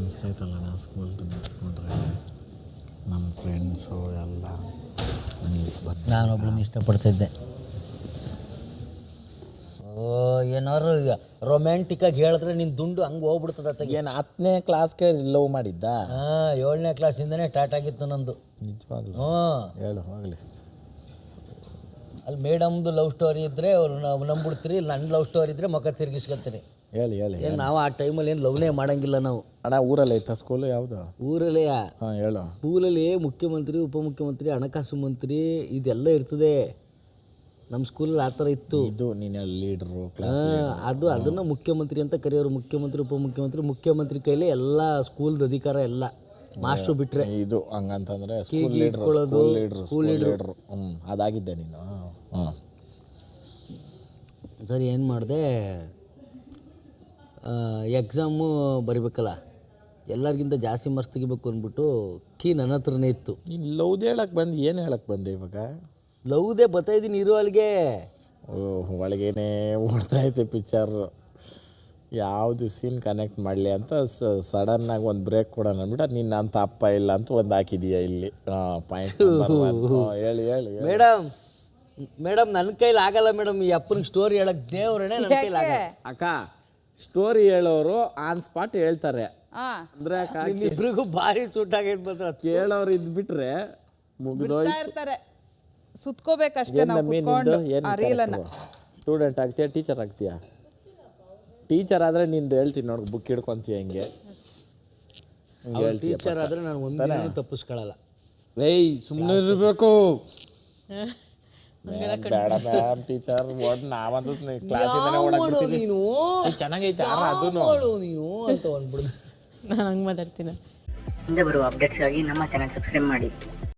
ಅನಿಸ್ತೈತಲ್ಲ ಸ್ಕೂಲ್ದು ನೆನೆಸ್ಕೊಂಡ್ರೆ ನಮ್ಮ ಫ್ರೆಂಡ್ಸು ಎಲ್ಲ ನಾನೊಬ್ಳನ್ನ ಇಷ್ಟಪಡ್ತಿದ್ದೆ. ಏನಾದ್ರು ರೊಮ್ಯಾಂಟಿಕ್ಕಾಗಿ ಹೇಳಿದ್ರೆ ನಿನ್ನ ದುಂಡು ಹಂಗೆ ಹೋಗ್ಬಿಡ್ತದ. ಏನು 10ನೇ ಕ್ಲಾಸ್ಗೆ ಲವ್ ಮಾಡಿದ್ದ? 7ನೇ ಕ್ಲಾಸಿಂದನೇ ಸ್ಟಾರ್ಟ್ ಆಗಿತ್ತು ನಂದು. ನಿಜವಾಗ್ಲೂ? ಹೇಳು ಹೋಗಲಿ. ಅಲ್ಲಿ ಮೇಡಮ್ದು ಲವ್ ಸ್ಟೋರಿ ಇದ್ದರೆ ಅವ್ರು ನಂಬಿಡ್ತೀರಿ, ನನ್ನ ಲವ್ ಸ್ಟೋರಿ ಇದ್ದರೆ ಮುಖ ತಿರುಗಿಸ್ಕೊತೀರಿ. ಹೇಳಿ ಏನು ನಾವು ಆ ಟೈಮಲ್ಲಿ ಏನು ಲವ್ನೇ ಮಾಡೋಂಗಿಲ್ಲ ನಾವು. ಅಣ್ಣ ಊರಲ್ಲಿ ಐತಾ ಸ್ಕೂಲು? ಯಾವುದು ಊರಲ್ಲೇ? ಹಾಂ ಹೇಳು. ಸ್ಕೂಲಲ್ಲಿ ಮುಖ್ಯಮಂತ್ರಿ, ಉಪಮುಖ್ಯಮಂತ್ರಿ, ಹಣಕಾಸು ಮಂತ್ರಿ ಇದೆಲ್ಲ ಇರ್ತದೆ. ನಮ್ಮ ಸ್ಕೂಲಲ್ಲಿ ಆ ಥರ ಇತ್ತು. ಇದು ನೀನು ಲೀಡ್ರು ಕ್ಲಾಸ್ ಅದನ್ನು ಮುಖ್ಯಮಂತ್ರಿ ಅಂತ ಕರೆಯೋರು. ಮುಖ್ಯಮಂತ್ರಿ, ಉಪಮುಖ್ಯಮಂತ್ರಿ, ಮುಖ್ಯಮಂತ್ರಿ ಕೈಲೇ ಎಲ್ಲ ಸ್ಕೂಲ್ದು ಅಧಿಕಾರ ಎಲ್ಲ, ಮಾಸ್ಟ್ರು ಬಿಟ್ಟರೆ. ಇದು ಹಂಗಂತಂದರೆ ಸ್ಕೂಲ್ ಲೀಡ್ರು. ಅದಾಗಿದ್ದೆ ನೀನು? ಹಾಂ ಸರಿ. ಏನು ಮಾಡಿದೆ, ಎಕ್ಸಾಮು ಬರಿಬೇಕಲ್ಲ, ಎಲ್ಲರಿಗಿಂತ ಜಾಸ್ತಿ ಮಾರ್ಕ್ಸ್ ತೆಗಿಬೇಕು ಅಂದ್ಬಿಟ್ಟು ಕೀ ನನ್ನ ಹತ್ರನೇ ಇತ್ತು. ನೀನು ಲವ್ದು ಹೇಳಕ್ಕೆ ಬಂದು ಏನು ಹೇಳಕ್ಕೆ ಬಂದೆ ಇವಾಗ? ಲವ್ದೇ ಬತ್ತಾಯಿದ್ದೀನಿ ಇರೋ ಅಲ್ಲಿಗೆ. ಓಹ್, ಒಳಗೇನೆ ಓಡ್ತಾಯಿದ್ದೆ ಪಿಕ್ಚರು. ಯಾವುದು ಸೀನ್ ಕನೆಕ್ಟ್ ಮಾಡಲಿ ಅಂತ ಸಡನ್ನಾಗಿ ಒಂದು ಬ್ರೇಕ್ ಕೊಡೋಣ ಅಂದ್ಬಿಟ್ಟು ನಿನ್ನ ಅಂತ ಅಪ್ಪ ಇಲ್ಲ ಅಂತ ಒಂದು ಹಾಕಿದೀಯ ಇಲ್ಲಿ. ಪಾಯಿಂಟ್ ಹೇಳಿ ಹೇಳಿ. ಮೇಡಮ್ ನನ್ನ ಕೈಲಿ ಆಗಲ್ಲ ಮೇಡಮ್, ಈ ಅಪ್ಪನಿಗೆ ಸ್ಟೋರಿ ಹೇಳಕ್ಕೆ ದೇವ್ರೇ ನನ್ನ ಕೈಲಿ ಆಗಲ್ಲ. ಅಕ್ಕ, ಸ್ಟೋರಿ ಹೇಳೋರು ಆನ್ ಸ್ಪಾಟ್ ಹೇಳ್ತಾರೆ. ಅಂದ್ರೆ ಇಬ್ರಿಗೂ ಭಾರಿ ಸೂಟ್ ಆಗೈತೆ. ಮಾತ್ರ ಕೇಳೋರು ಇದ್ಬಿಟ್ರೆ ಮುಗಿದೋಯ್ತಾರೆ. ಸುತ್ಕೋಬೇಕಷ್ಟೇ ನಾವು ಕುತ್ಕೊಂಡು ಆ ರೀಲನ್ನ. ಸ್ಟೂಡೆಂಟ್ ಆಗ್ತೀಯಾ, ಟೀಚರ್ ಆಗ್ತೀಯಾ? ಟೀಚರ್ ಆದರೆ ನಿಂದು ಹೇಳ್ತೀನಿ ನೋಡಿ, ಬುಕ್ ಹಿಡ್ಕೊಂತೀಯ ಹಿಂಗೆ. ಟೀಚರ್ ಆದರೆ ನಾನು ಒಂದಿನ ತಪ್ಪಿಸ್ಕೊಳ್ಳಲ್ಲ. ಏಯ್ ಸುಮ್ಮನೆ ಇರಬೇಕು. ಬೇಡ ಮ್ಯಾಮ್ ಟೀಚರ್, ನಾವಂತೂ ಕ್ಲಾಸಿಂದನೇ ಓಡಾಡ್ಬಿಡ್ತೀನಿ. ನೀನು ಚೆನ್ನಾಗೈತೆ ಅದೂ ನೀನು ಅಂತ ಅಂದ್ಬಿಡ್ದು. ನಾನು ಹಂಗೆ ಮಾತಾಡ್ತೀನಿ. ಮುಂದೆ ಬರುವ ಅಪ್ಡೇಟ್ಸ್ಗಾಗಿ ನಮ್ಮ ಚಾನೆಲ್ ಸಬ್ಸ್ಕ್ರೈಬ್ ಮಾಡಿ.